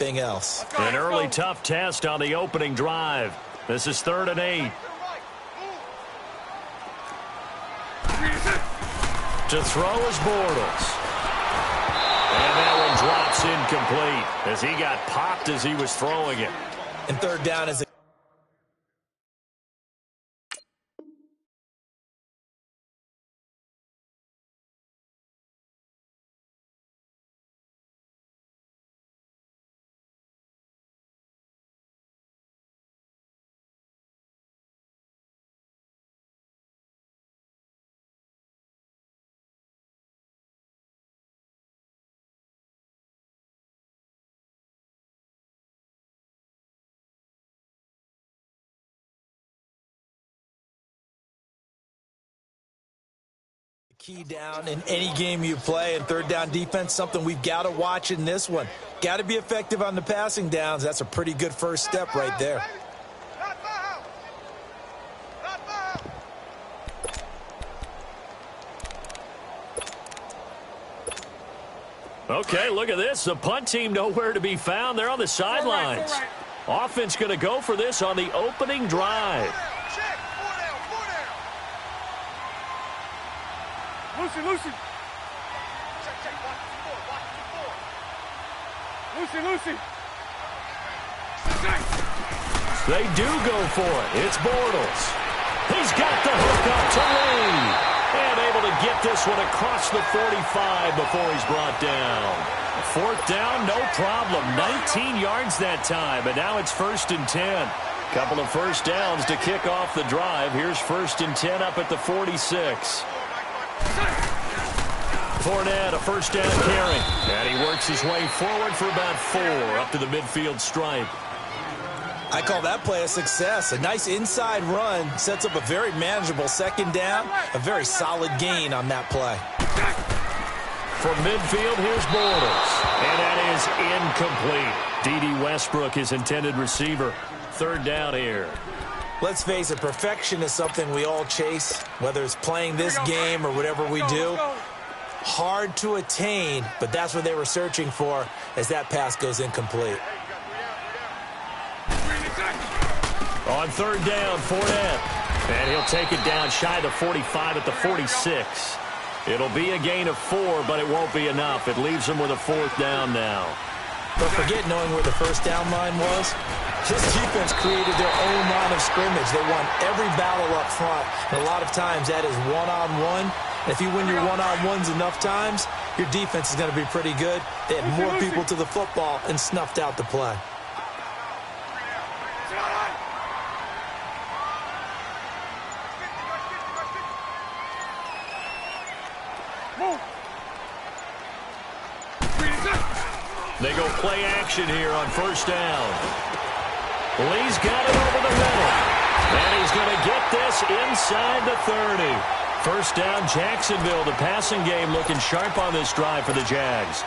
anything else. An early tough test on the opening drive. This is 3rd and 8. To throw is Bortles. And that one drops incomplete as he got popped as he was throwing it. And 3rd down is a key down in any game you play, and 3rd down defense, something we've got to watch in this one. Got to be effective on the passing downs. That's a pretty good first step right there. Okay, look at this. The punt team nowhere to be found. They're on the sidelines. Offense going to go for this on the opening drive. Lucy. They do go for it. It's Bortles. He's got the hook up to Lee. And able to get this one across the 45 before he's brought down. 4th down, no problem. 19 yards that time, and now it's 1st and 10. Couple of first downs to kick off the drive. Here's 1st and 10 up at the 46. Fournette, a first down carry. And he works his way forward for about 4 up to the midfield stripe. I call that play a success. A nice inside run sets up a very manageable 2nd down. A very solid gain on that play. From midfield, here's Bortles. And that is incomplete. D.D. Westbrook, his intended receiver. 3rd down here. Let's face it, perfection is something we all chase, whether it's playing this game or whatever we do. Hard to attain, but that's what they were searching for as that pass goes incomplete. On 3rd down, Fournette. And he'll take it down shy of the 45 at the 46. It'll be a gain of 4, but it won't be enough. It leaves him with a 4th down now. But forget knowing where the first down line was. This defense created their own line of scrimmage. They won every battle up front. And a lot of times that is one-on-one. And if you win your one-on-ones enough times, your defense is going to be pretty good. They had more people to the football and snuffed out the play. They go play action here on 1st down. Lee's got it over the middle. And he's going to get this inside the 30. 1st down, Jacksonville. The passing game looking sharp on this drive for the Jags.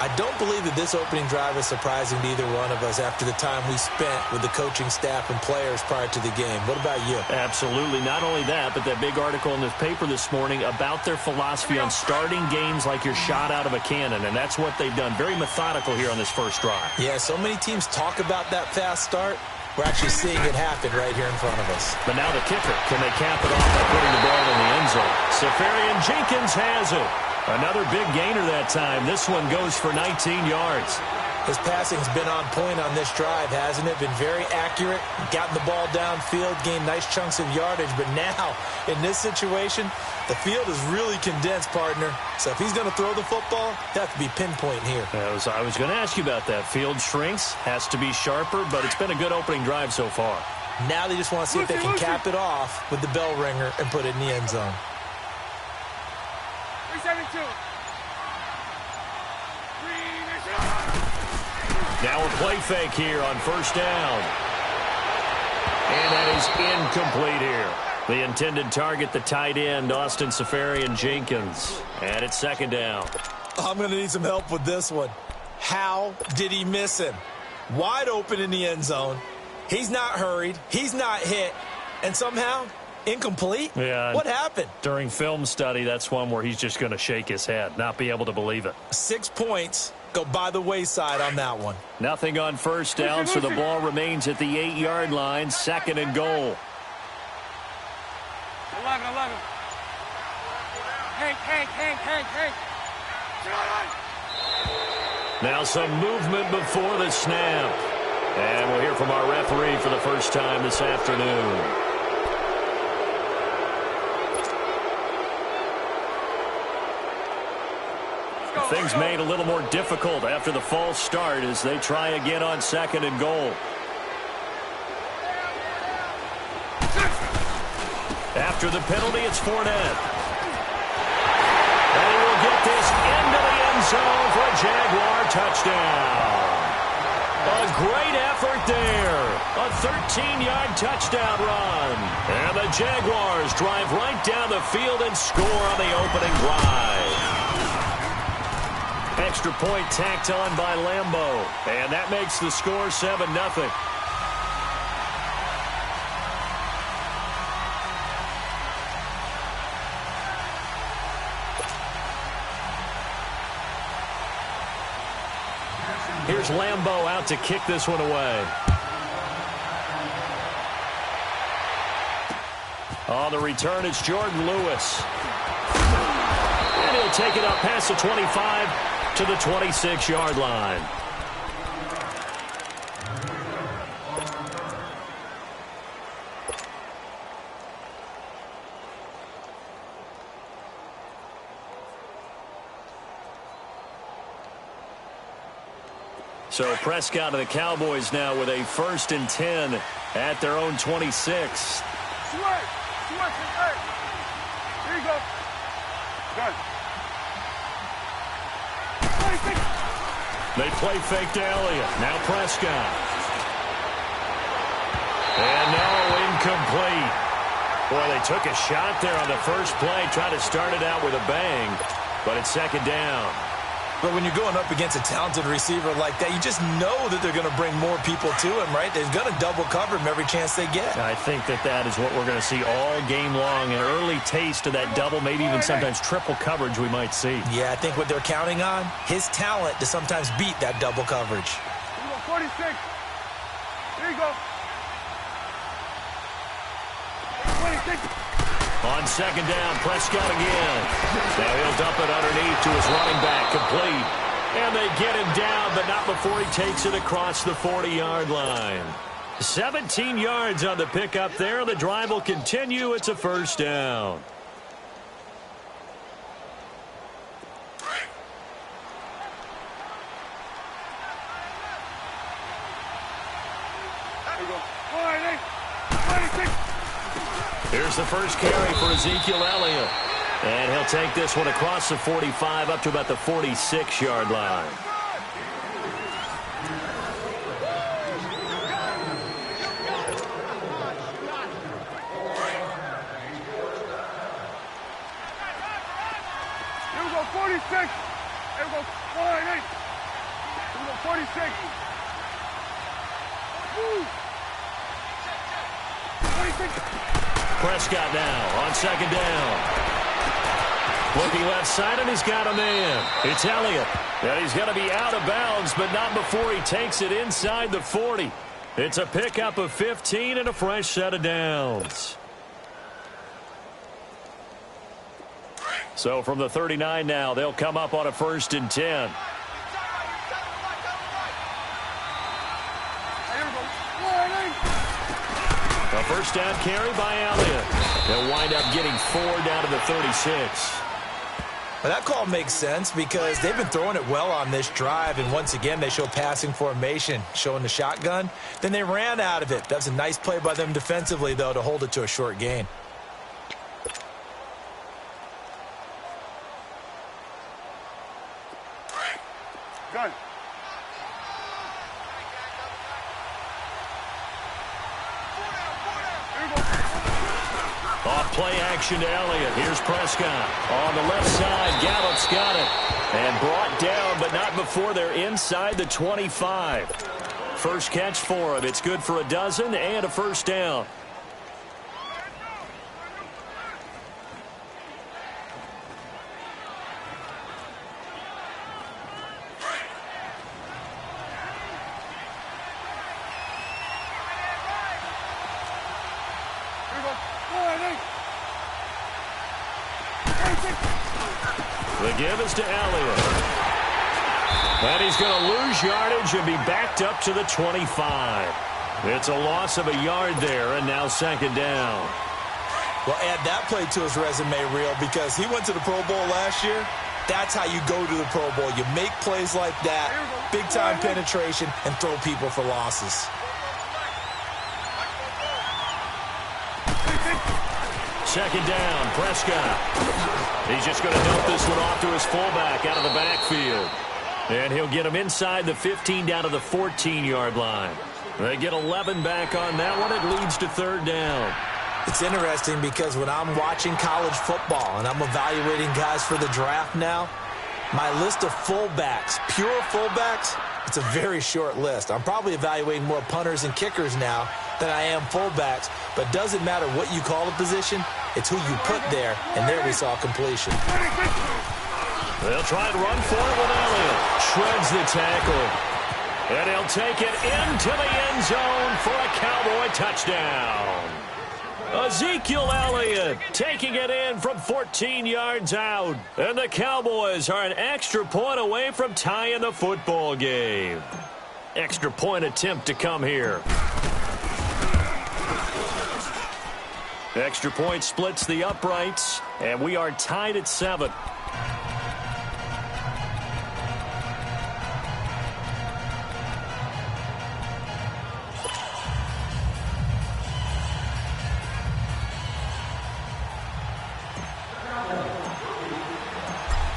I don't believe that this opening drive is surprising to either one of us after the time we spent with the coaching staff and players prior to the game. What about you? Absolutely. Not only that, but that big article in the paper this morning about their philosophy on starting games like you're shot out of a cannon, and that's what they've done. Very methodical here on this first drive. Yeah, so many teams talk about that fast start. We're actually seeing it happen right here in front of us. But now the kicker. Can they cap it off by putting the ball in the end zone? Safarian Jenkins has it. Another big gainer that time. This one goes for 19 yards. His passing's been on point on this drive, hasn't it? Been very accurate. Gotten the ball downfield, gained nice chunks of yardage. But now, in this situation, the field is really condensed, partner. So if he's going to throw the football, that could be pinpoint here. I was going to ask you about that. Field shrinks, has to be sharper, but it's been a good opening drive so far. Now they just want to see if they can cap it off with the bell ringer and put it in the end zone. 372. Now a play fake here on 1st down. And that is incomplete here. The intended target, the tight end, Austin Safarian Jenkins. And it's 2nd down. I'm going to need some help with this one. How did he miss him? Wide open in the end zone. He's not hurried. He's not hit. And somehow Incomplete? Yeah. What happened? During film study, that's one where he's just going to shake his head, not be able to believe it. 6 points go by the wayside on that one. Nothing on first down, so the ball remains at the 8-yard line, 2nd and goal. 11. Hank. Now some movement before the snap. And we'll hear from our referee for the first time this afternoon. Things made a little more difficult after the false start as they try again on 2nd and goal. After the penalty, it's Fournette. And he will get this into the end zone for a Jaguar touchdown. A great effort there. A 13-yard touchdown run. And the Jaguars drive right down the field and score on the opening drive. Extra point tacked on by Lambeau. And that makes the score 7-0. Here's Lambeau out to kick this one away. On the return, it's Jordan Lewis. And he'll take it up past the 25 to the 26-yard line. So Prescott and the Cowboys now with a 1st and 10 at their own 26. Here you go. Good. They play fake to Elliott. Now Prescott. And no, incomplete. Boy, they took a shot there on the first play, tried to start it out with a bang, but it's 2nd down. But when you're going up against a talented receiver like that, you just know that they're going to bring more people to him, right? They're going to double cover him every chance they get. I think that is what we're going to see all game long. An early taste of that double, maybe even sometimes triple coverage we might see. Yeah, I think what they're counting on, his talent to sometimes beat that double coverage. 46. Here you go. 26. On 2nd down, Prescott again. Now he'll dump it underneath to his running back, complete. And they get him down, but not before he takes it across the 40-yard line. 17 yards on the pickup there. The drive will continue. It's a 1st down. Here you go. 26. Here's the first carry for Ezekiel Elliott. And he'll take this one across the 45 up to about the 46-yard line. Here we go, 46. Here we go, 48. Here we go, 46. Woo. 26. Prescott now on 2nd down. Looking left side, and he's got a man. It's Elliott. And he's going to be out of bounds, but not before he takes it inside the 40. It's a pickup of 15 and a fresh set of downs. So from the 39 now, they'll come up on a 1st and 10. A 1st down carry by Elliott. They'll wind up getting 4 down to the 36. Well, that call makes sense because they've been throwing it well on this drive, and once again they show passing formation, showing the shotgun. Then they ran out of it. That was a nice play by them defensively, though, to hold it to a short gain. Good. Off play action to Elliott. Here's Prescott. On the left side, Gallup's got it. And brought down, but not before they're inside the 25. First catch for him. It's good for a dozen and a 1st down. The give is to Elliott. And he's going to lose yardage and be backed up to the 25. It's a loss of a yard there, and now second down. Well, add that play to his resume reel because he went to the Pro Bowl last year. That's how you go to the Pro Bowl. You make plays like that, big-time penetration, and throw people for losses. Second down, Prescott. He's just going to dump this one off to his fullback out of the backfield. And he'll get him inside the 15 down to the 14-yard line. They get 11 back on that one. It leads to third down. It's interesting because when I'm watching college football and I'm evaluating guys for the draft now, my list of fullbacks, pure fullbacks, it's a very short list. I'm probably evaluating more punters and kickers now than I am fullbacks, but it doesn't matter what you call a position, it's who you put there, and there we saw completion. They'll try and run for it with Elliott. Shreds the tackle. And he'll take it into the end zone for a Cowboy touchdown. Ezekiel Elliott taking it in from 14 yards out. And the Cowboys are an extra point away from tying the football game. Extra point attempt to come here. Extra point splits the uprights, and we are tied at 7.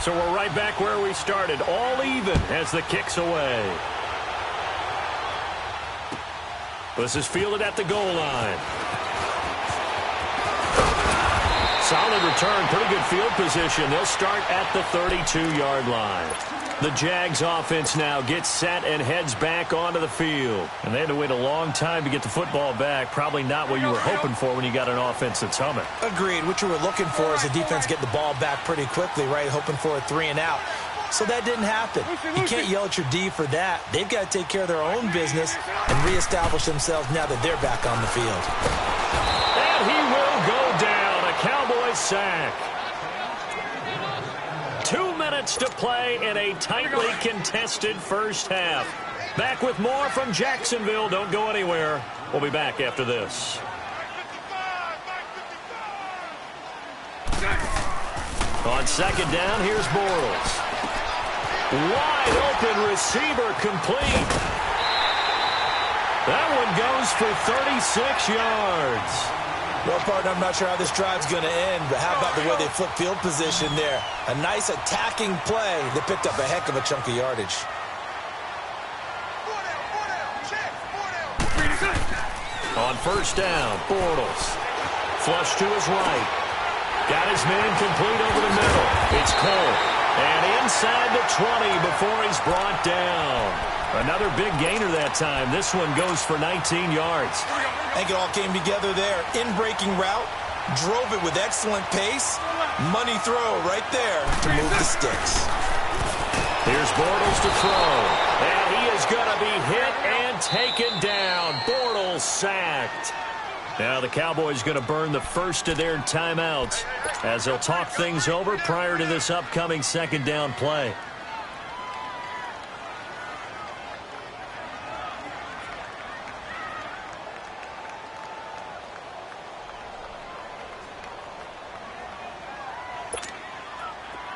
So we're right back where we started, all even as the kick's away. This is fielded at the goal line. Solid return, pretty good field position. They'll start at the 32-yard line. The Jags offense now gets set and heads back onto the field. And they had to wait a long time to get the football back. Probably not what you were hoping for when you got an offense that's humming. Agreed. What you were looking for is the defense getting the ball back pretty quickly, right? Hoping for a 3 and out. So that didn't happen. You can't yell at your D for that. They've got to take care of their own business and reestablish themselves now that they're back on the field. And he will go down. A Cowboy sack. 2 minutes to play in a tightly contested first half. Back with more from Jacksonville. Don't go anywhere. We'll be back after this. On second down, here's Bortles. Wide open receiver complete. That one goes for 36 yards. Well, partner, I'm not sure how this drive's going to end, but how about the way they flip field position there? A nice attacking play that picked up a heck of a chunk of yardage. On first down, Bortles. Flush to his right. Got his man complete over the middle. It's Cole. And inside the 20 before he's brought down. Another big gainer that time. This one goes for 19 yards. I think it all came together there. In-breaking route. Drove it with excellent pace. Money throw right there to move the sticks. Here's Bortles to throw. And he is going to be hit and taken down. Bortles sacked. Now the Cowboys going to burn the first of their timeouts as they'll talk things over prior to this upcoming second down play.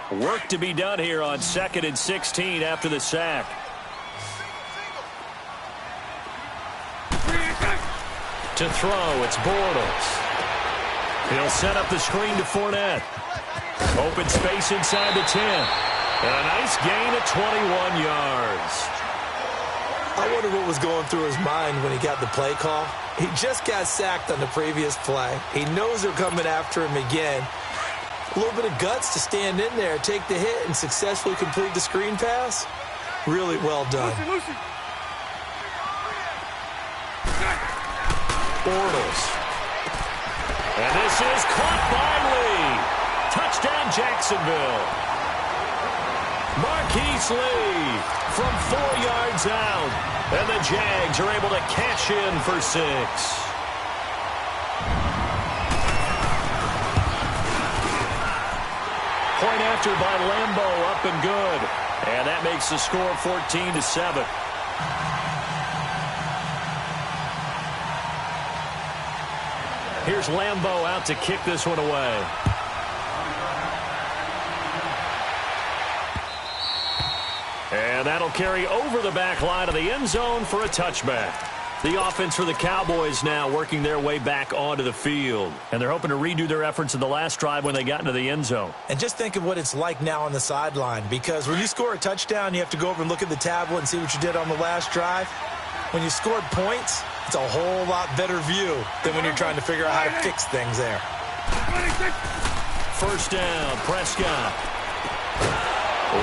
Work to be done here on 2nd and 16 after the sack. To throw, it's Bortles. He'll set up the screen to Fournette. Open space inside the 10. And a nice gain of 21 yards. I wonder what was going through his mind when he got the play call. He just got sacked on the previous play. He knows they're coming after him again. A little bit of guts to stand in there, take the hit, and successfully complete the screen pass. Really well done. Bortles. And this is caught by Lee. Touchdown, Jacksonville. Marquise Lee from 4 yards out. And the Jags are able to cash in for 6. Point after by Lambo, up and good. And that makes the score 14-7. Here's Lambo out to kick this one away. And that'll carry over the back line of the end zone for a touchback. The offense for the Cowboys now working their way back onto the field. And they're hoping to redo their efforts in the last drive when they got into the end zone. And just think of what it's like now on the sideline, because when you score a touchdown, you have to go over and look at the tablet and see what you did on the last drive. When you scored points, it's a whole lot better view than when you're trying to figure out how to fix things there. First down, Prescott.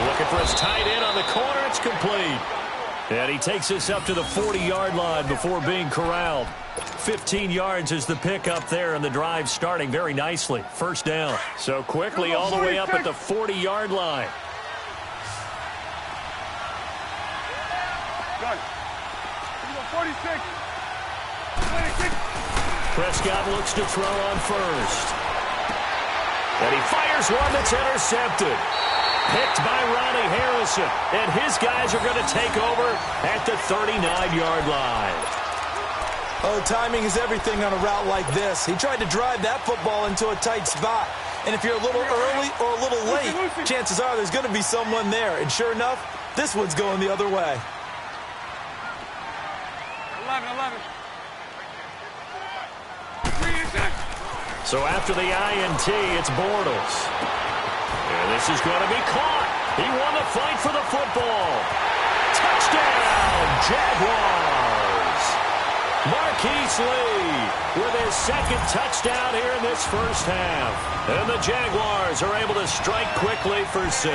Looking for his tight end on the corner. It's complete. And he takes this up to the 40-yard line before being corralled. 15 yards is the pickup there, and the drive starting very nicely. First down. So quickly all the way up at the 40-yard line. Got it. 46. Prescott looks to throw on first. And he fires one that's intercepted. Picked by Ronnie Harrison. And his guys are going to take over at the 39-yard line. Oh, timing is everything on a route like this. He tried to drive that football into a tight spot. And if you're a little early or a little late, chances are there's going to be someone there. And sure enough, this one's going the other way. 11. So after the INT, it's Bortles. And this is going to be caught. He won the fight for the football. Touchdown, Jaguars. Marquise Lee with his second touchdown here in this first half. And the Jaguars are able to strike quickly for 6.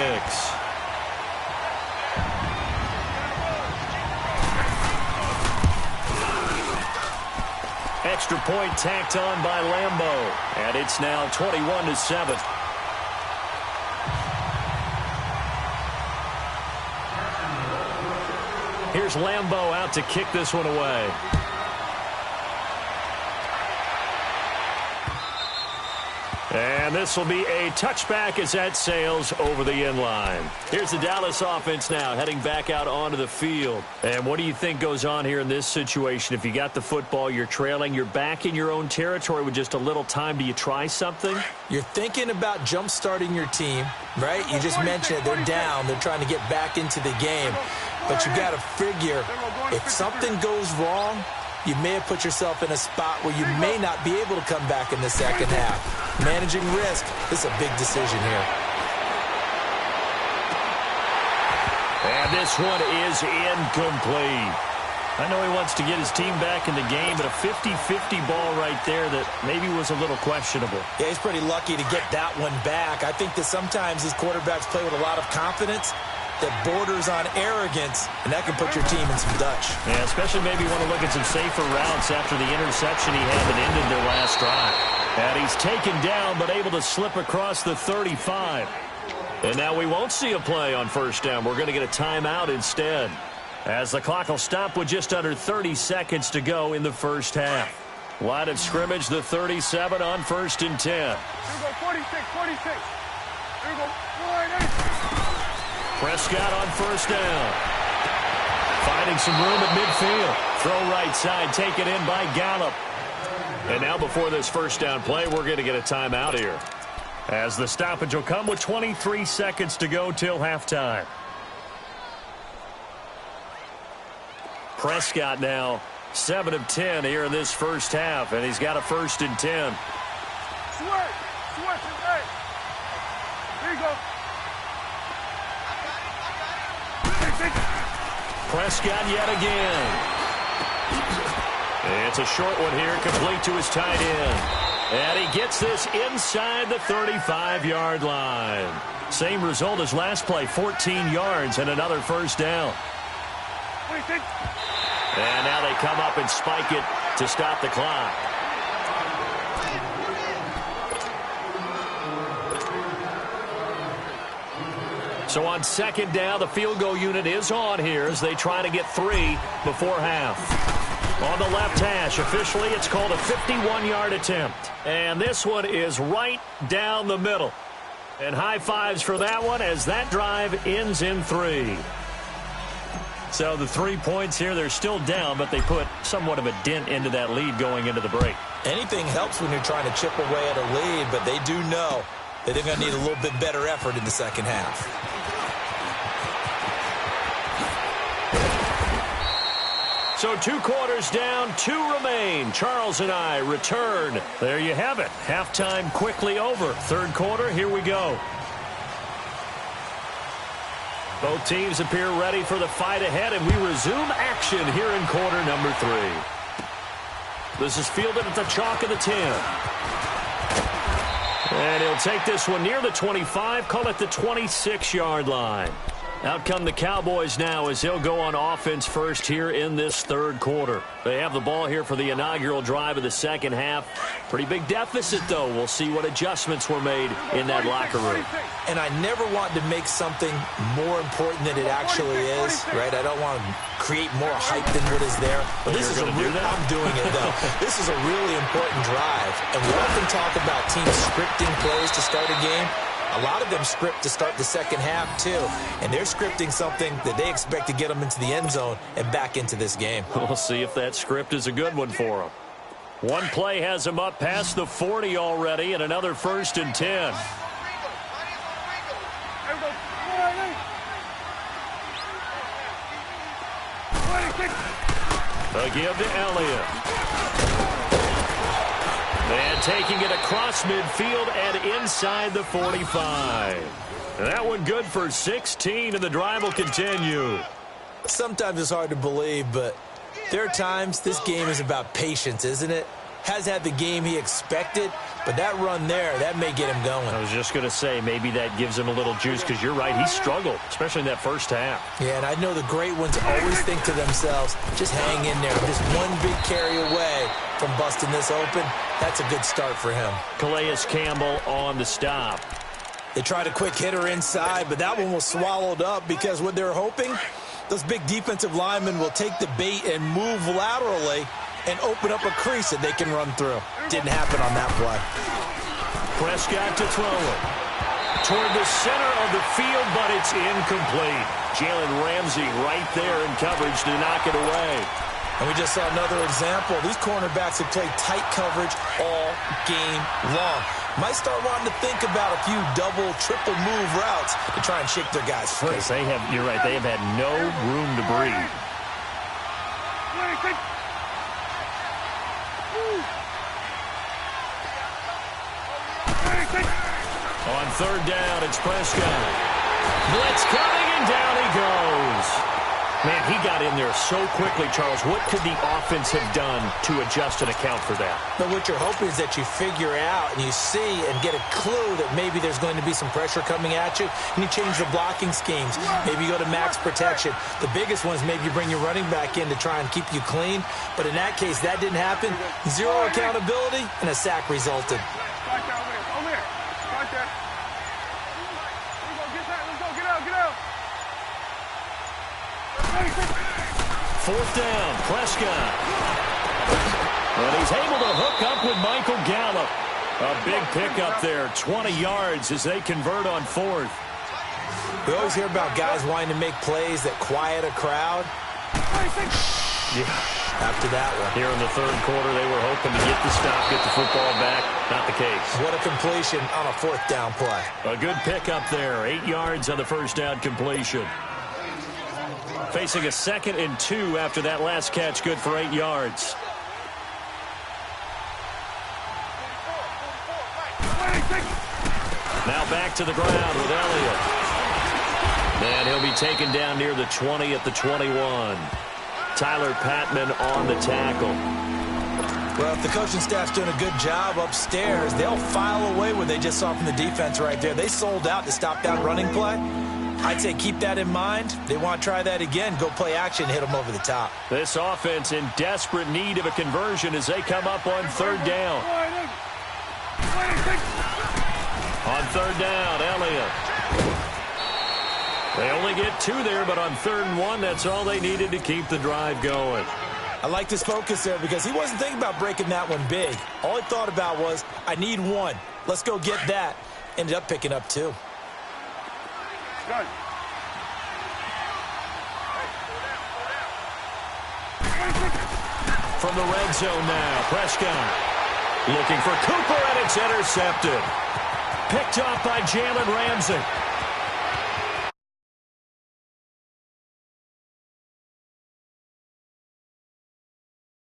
Extra point tacked on by Lambo. And it's now 21-7. Here's Lambo out to kick this one away. And this will be a touchback as that sails over the end line. Here's the Dallas offense now heading back out onto the field. And what do you think goes on here in this situation? If you got the football, you're trailing, you're back in your own territory with just a little time. Do you try something? You're thinking about jump-starting your team, right? You just mentioned it. They're down. They're trying to get back into the game. But you got to figure, if something goes wrong, you may have put yourself in a spot where you may not be able to come back in the second half. Managing risk, this is a big decision here. And this one is incomplete. I know he wants to get his team back in the game, but a 50-50 ball right there that maybe was a little questionable. Yeah, he's pretty lucky to get that one back. I think that sometimes these quarterbacks play with a lot of confidence that borders on arrogance, and that can put your team in some Dutch. Yeah, especially maybe want to look at some safer routes after the interception he had that ended their last drive. And he's taken down, but able to slip across the 35. And now we won't see a play on first down. We're going to get a timeout instead, as the clock will stop with just under 30 seconds to go in the first half. Line of scrimmage, the 37 on 1st and 10. Here we go, 46. Here we go, 48. Prescott on first down. Finding some room at midfield. Throw right side, taken in by Gallup. And now before this first down play, we're going to get a timeout here, as the stoppage will come with 23 seconds to go till halftime. Prescott now 7 of 10 here in this first half, and he's got a 1st and 10. Switch, hey. Here you go. Prescott yet again. It's a short one here, complete to his tight end. And he gets this inside the 35-yard line. Same result as last play, 14 yards and another first down. And now they come up and spike it to stop the clock. So on second down, the field goal unit is on here as they try to get 3 before half. On the left hash, officially it's called a 51-yard attempt. And this one is right down the middle. And high fives for that one as that drive ends in 3. So the 3 points here, they're still down, but they put somewhat of a dent into that lead going into the break. Anything helps when you're trying to chip away at a lead, but they do know that they're going to need a little bit better effort in the second half. So 2 quarters down, 2 remain. Charles and I return. There you have it. Halftime quickly over. Third quarter, here we go. Both teams appear ready for the fight ahead, and we resume action here in quarter number 3. This is fielded at the chalk of the 10. And he'll take this one near the 25, call it the 26-yard line. Out come the Cowboys now as they'll go on offense first here in this third quarter. They have the ball here for the inaugural drive of the second half. Pretty big deficit, though. We'll see what adjustments were made in that locker room. And I never want to make something more important than it actually is, right? I don't want to create more hype than what is there. But this is I'm doing it, though. This is a really important drive. And we often talk about teams scripting plays to start a game. A lot of them script to start the second half, too. And they're scripting something that they expect to get them into the end zone and back into this game. We'll see if that script is a good one for them. One play has them up past the 40 already, and another 1st and 10. A give to Elliott. And taking it across midfield and inside the 45. That one good for 16, and the drive will continue. Sometimes it's hard to believe, but there are times this game is about patience, isn't it? Has had the game he expected, but that run there, that may get him going. I was just going to say, maybe that gives him a little juice, because you're right, he struggled, especially in that first half. Yeah, and I know the great ones always think to themselves, just hang in there. Just one big carry away from busting this open. That's a good start for him. Calais Campbell on the stop. They tried a quick hitter inside, but that one was swallowed up because what they're hoping, those big defensive linemen will take the bait and move laterally and open up a crease that they can run through. Didn't happen on that play. Prescott to throw it. Toward the center of the field, but it's incomplete. Jalen Ramsey right there in coverage to knock it away. And we just saw another example. These cornerbacks have played tight coverage all game long. Might start wanting to think about a few double, triple move routes to try and shake their guys free. They have, you're right, they have had no room to breathe. On third down, it's Prescott. Blitz coming, and down he goes. Man, he got in there so quickly, Charles. What could the offense have done to adjust and account for that? But what you're hoping is that you figure out and you see and get a clue that maybe there's going to be some pressure coming at you, and you change the blocking schemes. Maybe you go to max protection. The biggest one is maybe you bring your running back in to try and keep you clean. But in that case, that didn't happen. Zero accountability, and a sack resulted. Fourth down, Prescott. And he's able to hook up with Michael Gallup. A big pickup there, 20 yards as they convert on fourth. We always hear about guys wanting to make plays that quiet a crowd. Yeah. After that one. Here in the third quarter, they were hoping to get the stop, get the football back. Not the case. What a completion on a fourth down play. A good pickup there, 8 yards on the first down completion. Facing a 2nd and 2 after that last catch, good for 8 yards. Now back to the ground with Elliott. And he'll be taken down near the 20 at the 21. Tyler Patman on the tackle. Well, if the coaching staff's doing a good job upstairs, they'll file away what they just saw from the defense right there. They sold out to stop that running play. I'd say keep that in mind. They want to try that again. Go play action, hit them over the top. This offense in desperate need of a conversion as they come up on third down. On third down, Elliott. They only get 2 there, but on 3rd and 1, that's all they needed to keep the drive going. I like this focus there because he wasn't thinking about breaking that one big. All he thought about was, I need 1. Let's go get that. Ended up picking up 2. Good. From the red zone now, Prescott looking for Cooper, and it's intercepted. Picked off by Jalen Ramsey.